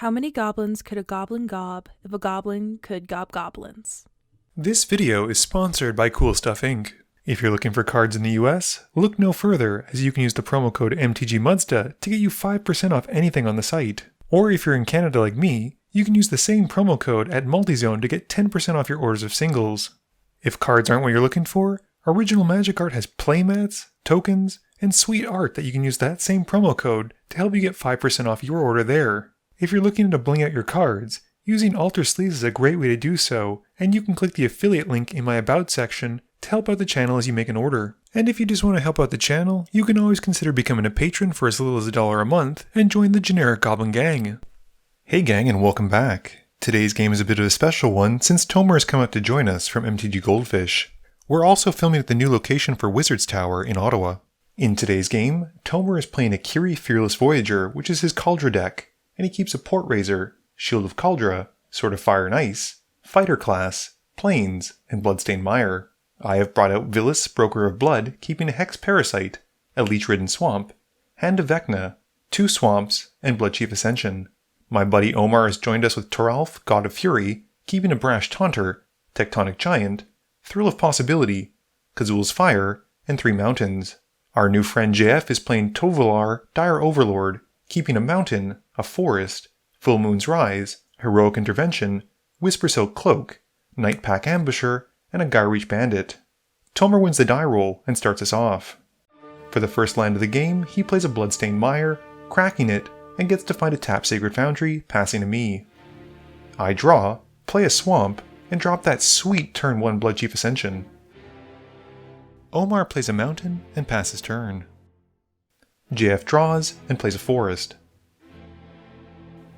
How many goblins could a goblin gob if a goblin could gob goblins? This video is sponsored by Cool Stuff Inc. If you're looking for cards in the US, look no further as you can use the promo code MTGMUDSTA to get you 5% off anything on the site. Or if you're in Canada like me, you can use the same promo code at Multizone to get 10% off your orders of singles. If cards aren't what you're looking for, Original Magic Art has playmats, tokens, and sweet art that you can use that same promo code to help you get 5% off your order there. If you're looking to bling out your cards, using Alter Sleeves is a great way to do so, and you can click the affiliate link in my About section to help out the channel as you make an order. And if you just want to help out the channel, you can always consider becoming a patron for as little as $1 a month and join the generic Goblin Gang. Hey gang, and welcome back. Today's game is a bit of a special one since Tomer has come out to join us from MTG Goldfish. We're also filming at the new location for Wizard's Tower in Ottawa. In today's game, Tomer is playing Akiri Fearless Voyager, which is his Cauldra deck, and he keeps a Port Razor, Shield of Cauldra, Sword of Fire and Ice, Fighter Class, Plains, and Bloodstained Mire. I have brought out Vilis, Broker of Blood, keeping a Hex Parasite, a Leech-ridden Swamp, Hand of Vecna, 2 Swamps, and Bloodchief Ascension. My buddy Omar has joined us with Toralf, God of Fury, keeping a Brash Taunter, Tectonic Giant, Thrill of Possibility, Kazul's Fire, and 3 Mountains. Our new friend JF is playing Tovolar, Dire Overlord, keeping a Mountain, a Forest, Full Moon's Rise, Heroic Intervention, Whisper Silk Cloak, Night Pack Ambusher, and a Gyreach Bandit. Tomer wins the die roll and starts us off. For the first land of the game, he plays a Bloodstained Mire, cracking it, and gets to find a tap Sacred Foundry, passing to me. I draw, play a Swamp, and drop that sweet turn 1 Bloodchief Ascension. Omar plays a Mountain and passes turn. JF draws and plays a Forest.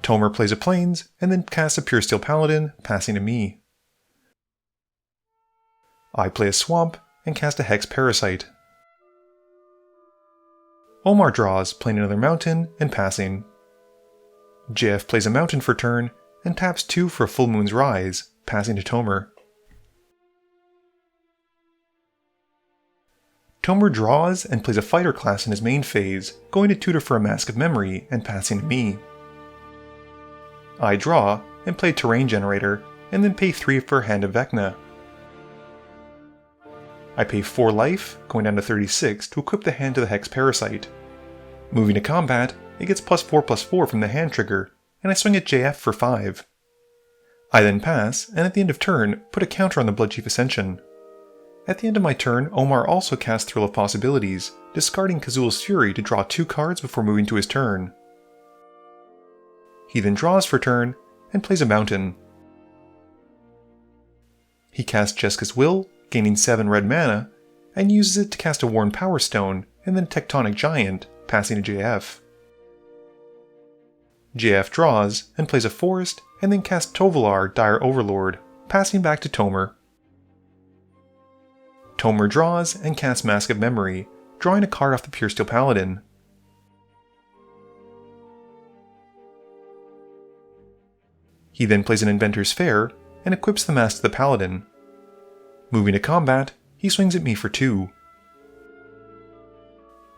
Tomer plays a Plains and then casts a Pure Steel Paladin, passing to me. I play a Swamp and cast a Hex Parasite. Omar draws, playing another Mountain and passing. JF plays a Mountain for turn and taps 2 for a Full Moon's Rise, passing to Tomer. Tomer draws and plays a Fighter Class in his main phase, going to tutor for a Mask of Memory and passing to me. I draw and play Terrain Generator, and then pay 3 for Hand of Vecna. I pay 4 life, going down to 36 to equip the hand to the Hex Parasite. Moving to combat, it gets +4/+4 from the hand trigger, and I swing at JF for 5. I then pass, and at the end of turn, put a counter on the Bloodchief Ascension. At the end of my turn, Omar also casts Thrill of Possibilities, discarding Kazul's Fury to draw 2 cards before moving to his turn. He then draws for turn, and plays a Mountain. He casts Jeska's Will, gaining 7 red mana, and uses it to cast a Worn Power Stone, and then Tectonic Giant, passing to JF. JF draws, and plays a Forest, and then casts Tovolar, Dire Overlord, passing back to Tomer. Tomer draws and casts Mask of Memory, drawing a card off the Pure Steel Paladin. He then plays an Inventor's Fair and equips the Mask to the Paladin. Moving to combat, he swings at me for 2.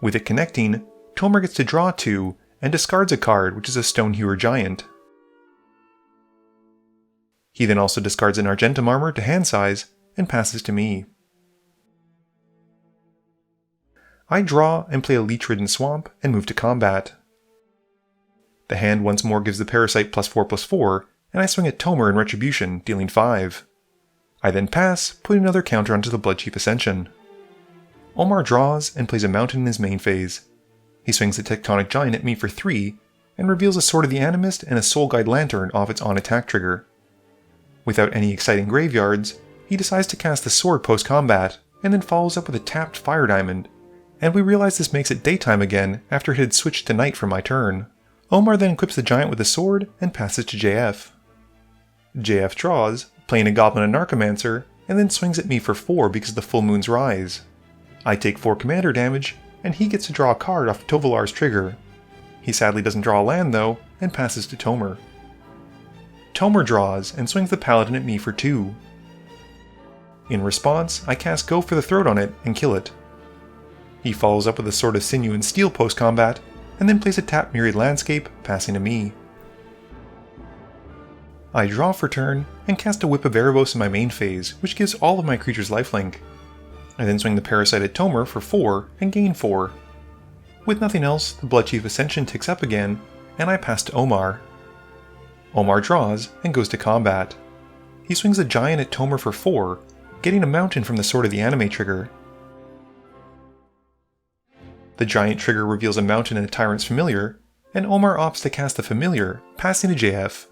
With it connecting, Tomer gets to draw 2 and discards a card, which is a Stonehewer Giant. He then also discards an Argentum Armor to hand size and passes to me. I draw and play a Leech-ridden Swamp and move to combat. The hand once more gives the Parasite +4/+4, and I swing at Tomer in Retribution, dealing 5. I then pass, putting another counter onto the Bloodchief Ascension. Omar draws and plays a Mountain in his main phase. He swings the Tectonic Giant at me for 3, and reveals a Sword of the Animist and a Soul Guide Lantern off its on-attack trigger. Without any exciting graveyards, he decides to cast the Sword post-combat, and then follows up with a tapped Fire Diamond, and we realize this makes it daytime again after it had switched to night for my turn. Omar then equips the Giant with a sword and passes to JF. JF draws, playing a Goblin and Narcomancer, and then swings at me for 4 because of the Full Moon's Rise. I take 4 commander damage, and he gets to draw a card off Tovolar's trigger. He sadly doesn't draw a land though, and passes to Tomer. Tomer draws and swings the Paladin at me for 2. In response, I cast Go for the Throat on it and kill it. He follows up with a Sword of Sinew and Steel post-combat, and then plays a tap Myriad Landscape, passing to me. I draw for turn, and cast a Whip of Erebos in my main phase, which gives all of my creatures lifelink. I then swing the Parasite at Tomer for 4 and gain 4. With nothing else, the Bloodchief Ascension ticks up again, and I pass to Omar. Omar draws and goes to combat. He swings a Giant at Tomer for 4, getting a mountain from the Sword of the Anime trigger. The Giant trigger reveals a mountain and a Tyrant's Familiar, and Omar opts to cast the Familiar, passing to JF.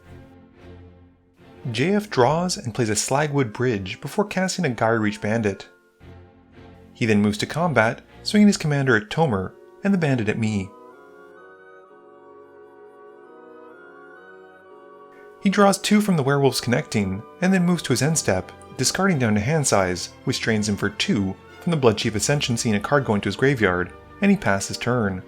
JF draws and plays a Slagwood Bridge before casting a Gyre Reach Bandit. He then moves to combat, swinging his commander at Tomer and the bandit at me. He draws 2 from the Werewolves Connecting, and then moves to his end step, discarding down to hand size, which drains him for 2 from the Bloodchief Ascension seeing a card go into his graveyard, and he passes turn.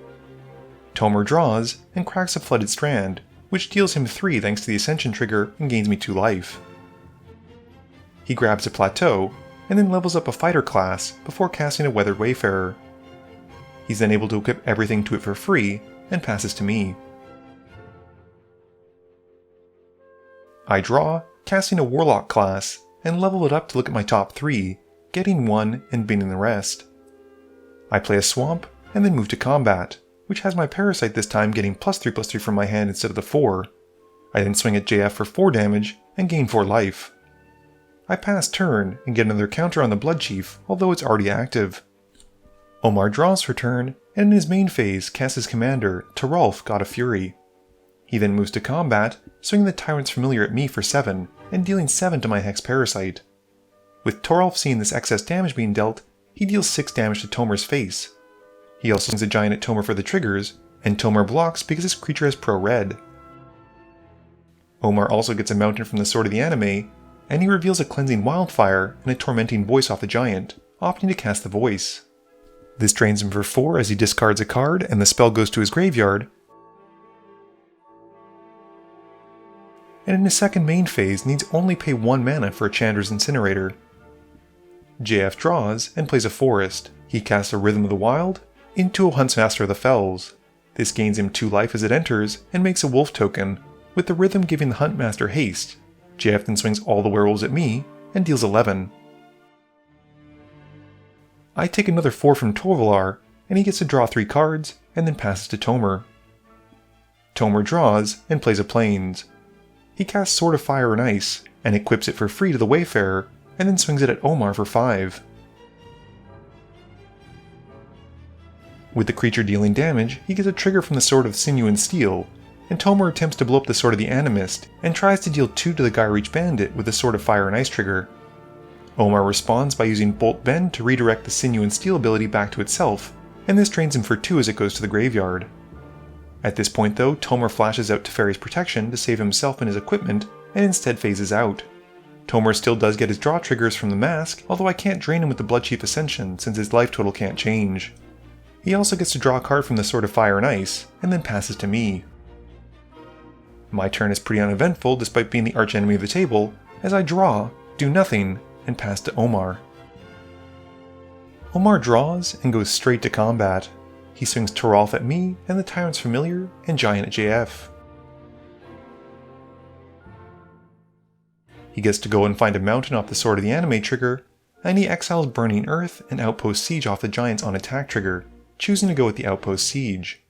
Tomer draws and cracks a Flooded Strand, which deals him 3 thanks to the Ascension trigger and gains me 2 life. He grabs a Plateau, and then levels up a Fighter class before casting a Weathered Wayfarer. He's then able to equip everything to it for free, and passes to me. I draw, casting a Warlock class, and level it up to look at my top 3, getting 1 and binning the rest. I play a Swamp, and then move to combat, which has my Parasite this time getting +3/+3 from my hand instead of the 4. I then swing at JF for 4 damage, and gain 4 life. I pass turn, and get another counter on the Bloodchief, although it's already active. Omar draws for turn, and in his main phase casts his commander, Toralf, God of Fury. He then moves to combat, swinging the Tyrant's Familiar at me for 7, and dealing 7 to my Hex Parasite. With Toralf seeing this excess damage being dealt, he deals 6 damage to Tomer's face. He also swings a Giant at Tomer for the triggers, and Tomer blocks because his creature has pro-red. Omar also gets a mountain from the Sword of the Anime, and he reveals a Cleansing Wildfire and a Tormenting Voice off the Giant, opting to cast the Voice. This drains him for 4 as he discards a card and the spell goes to his graveyard, and in his second main phase needs only pay 1 mana for a Chandra's Incinerator. JF draws and plays a Forest. He casts a Rhythm of the Wild into a Huntsmaster of the Fells. This gains him 2 life as it enters and makes a Wolf token, with the Rhythm giving the Huntmaster haste. JF then swings all the werewolves at me and deals 11. I take another 4 from Tovolar, and he gets to draw 3 cards and then passes to Tomer. Tomer draws and plays a Plains. He casts Sword of Fire and Ice, and equips it for free to the Wayfarer, and then swings it at Omar for 5. With the creature dealing damage, he gets a trigger from the Sword of Sinew and Steel, and Tomer attempts to blow up the Sword of the Animist, and tries to deal 2 to the Gyre Reach Bandit with the Sword of Fire and Ice trigger. Omar responds by using Bolt Bend to redirect the Sinew and Steel ability back to itself, and this drains him for 2 as it goes to the graveyard. At this point though, Tomer flashes out Teferi's Protection to save himself and his equipment, and instead phases out. Tomer still does get his draw triggers from the mask, although I can't drain him with the Bloodchief Ascension since his life total can't change. He also gets to draw a card from the Sword of Fire and Ice, and then passes to me. My turn is pretty uneventful despite being the archenemy of the table, as I draw, do nothing, and pass to Omar. Omar draws and goes straight to combat. He swings Toralf at me and the Tyrant's Familiar and Giant at JF. He gets to go and find a mountain off the Sword of the Anime trigger, and he exiles Burning Earth and Outpost Siege off the Giant's on attack trigger, choosing to go with the Outpost Siege.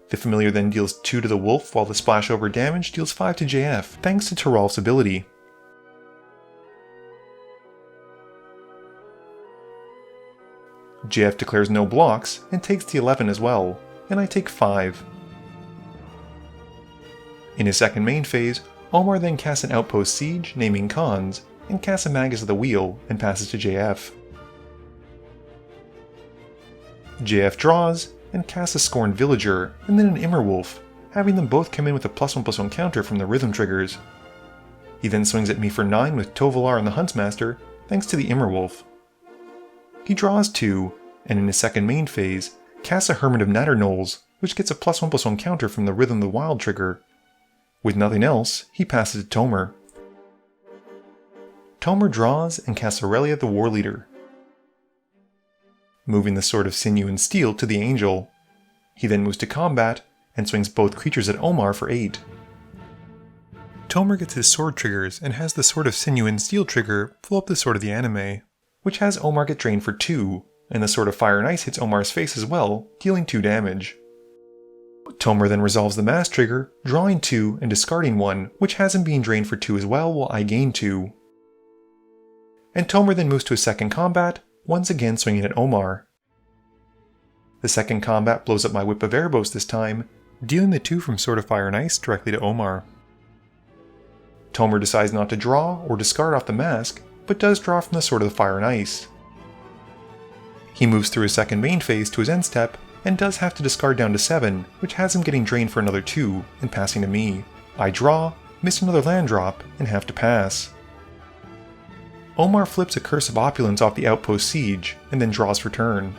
The Familiar then deals 2 to the Wolf while the splashover damage deals 5 to JF thanks to Toralf's ability. JF declares no blocks and takes the 11 as well, and I take 5. In his second main phase, Omar then casts an Outpost Siege, naming Khans, and casts a Magus of the Wheel and passes to JF. JF draws and casts a Scorned Villager and then an Immerwolf, having them both come in with a +1/+1 counter from the Rhythm triggers. He then swings at me for 9 with Tovolar and the Huntsmaster thanks to the Immerwolf. He draws 2, and in his second main phase, casts a Hermit of Natternolls, which gets a +1/+1 counter from the Rhythm of the Wild trigger. With nothing else, he passes to Tomer. Tomer draws and casts Aurelia the War Leader, moving the Sword of Sinew and Steel to the Angel. He then moves to combat, and swings both creatures at Omar for 8. Tomer gets his sword triggers and has the Sword of Sinew and Steel trigger pull up the sword of the anime, which has Omar get drained for 2, and the Sword of Fire and Ice hits Omar's face as well, dealing 2 damage. Tomer then resolves the Mass trigger, drawing 2 and discarding 1, which has him being drained for 2 as well, while I gain 2. And Tomer then moves to a second combat, once again swinging at Omar. The second combat blows up my Whip of Erebos this time, dealing the 2 from Sword of Fire and Ice directly to Omar. Tomer decides not to draw or discard off the mask, but does draw from the Sword of the Fire and Ice. He moves through his second main phase to his end step, and does have to discard down to 7, which has him getting drained for another 2, and passing to me. I draw, miss another land drop, and have to pass. Omar flips a Curse of Opulence off the Outpost Siege, and then draws for turn.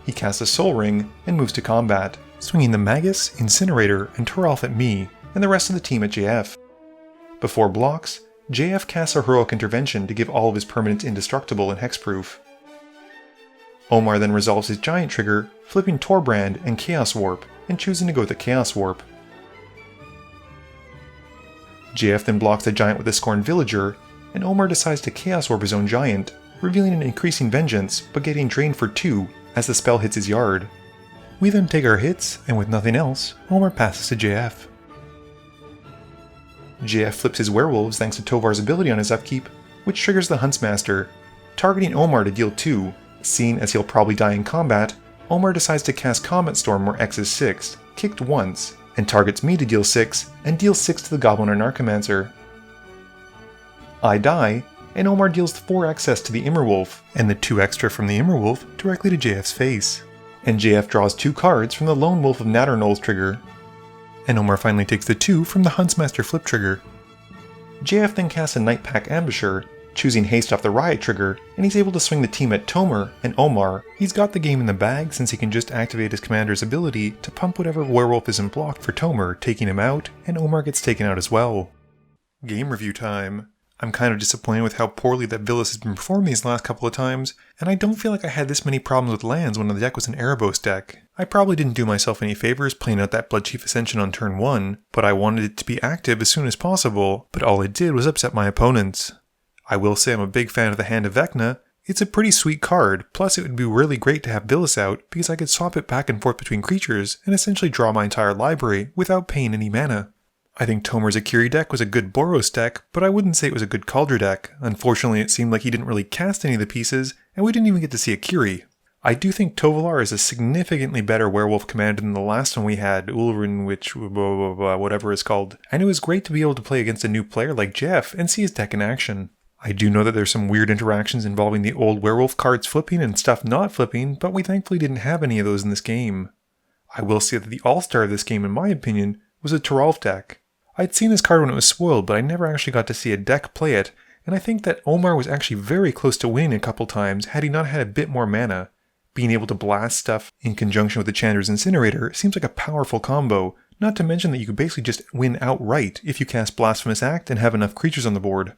He casts a Soul Ring, and moves to combat, swinging the Magus, Incinerator, and Toralf at me, and the rest of the team at JF. Before blocks, JF casts a Heroic Intervention to give all of his permanents indestructible and hexproof. Omar then resolves his Giant trigger, flipping Torbrand and Chaos Warp, and choosing to go with the Chaos Warp. JF then blocks the Giant with a Scorned Villager, and Omar decides to Chaos Warp his own Giant, revealing an increasing vengeance, but getting drained for 2 as the spell hits his yard. We then take our hits, and with nothing else, Omar passes to JF. JF flips his werewolves thanks to Tovar's ability on his upkeep, which triggers the Huntsmaster, targeting Omar to deal 2. Seeing as he'll probably die in combat, Omar decides to cast Comet Storm where X is 6, kicked once, and targets me to deal 6, and deals 6 to the Goblin or Narcomancer. I die, and Omar deals 4 excess to the Immerwolf, and the 2 extra from the Immerwolf directly to JF's face. And JF draws 2 cards from the Lone Wolf of Natternol's trigger. And Omar finally takes the 2 from the Huntsmaster flip trigger. JF then casts a Nightpack Ambusher, choosing haste off the Riot trigger, and he's able to swing the team at Tomer and Omar. He's got the game in the bag since he can just activate his commander's ability to pump whatever werewolf isn't blocked for Tomer, taking him out, and Omar gets taken out as well. Game review time. I'm kind of disappointed with how poorly that Vilis has been performing these last couple of times, and I don't feel like I had this many problems with lands when the deck was an Erebos deck. I probably didn't do myself any favors playing out that Bloodchief Ascension on turn 1, but I wanted it to be active as soon as possible, but all it did was upset my opponents. I will say I'm a big fan of the Hand of Vecna. It's a pretty sweet card, plus it would be really great to have Vilis out because I could swap it back and forth between creatures and essentially draw my entire library without paying any mana. I think Tomer's Akiri deck was a good Boros deck, but I wouldn't say it was a good Kaldra deck. Unfortunately, it seemed like he didn't really cast any of the pieces, and we didn't even get to see Akiri. I do think Tovolar is a significantly better werewolf commander than the last one we had, Ulrin, whatever it's called, and it was great to be able to play against a new player like Jeff and see his deck in action. I do know that there's some weird interactions involving the old werewolf cards flipping and stuff not flipping, but we thankfully didn't have any of those in this game. I will say that the all-star of this game, in my opinion, was a Toralf deck. I'd seen this card when it was spoiled, but I never actually got to see a deck play it, and I think that Omar was actually very close to winning a couple times had he not had a bit more mana. Being able to blast stuff in conjunction with the Chandra's Incinerator seems like a powerful combo, not to mention that you could basically just win outright if you cast Blasphemous Act and have enough creatures on the board.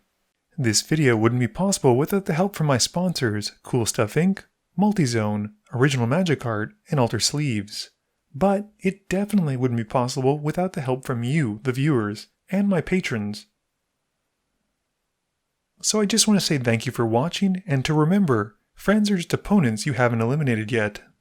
This video wouldn't be possible without the help from my sponsors, Cool Stuff Inc., Multizone, Original Magic Art, and Alter Sleeves. But it definitely wouldn't be possible without the help from you, the viewers, and my patrons. So I just want to say thank you for watching, and to remember, friends are just opponents you haven't eliminated yet.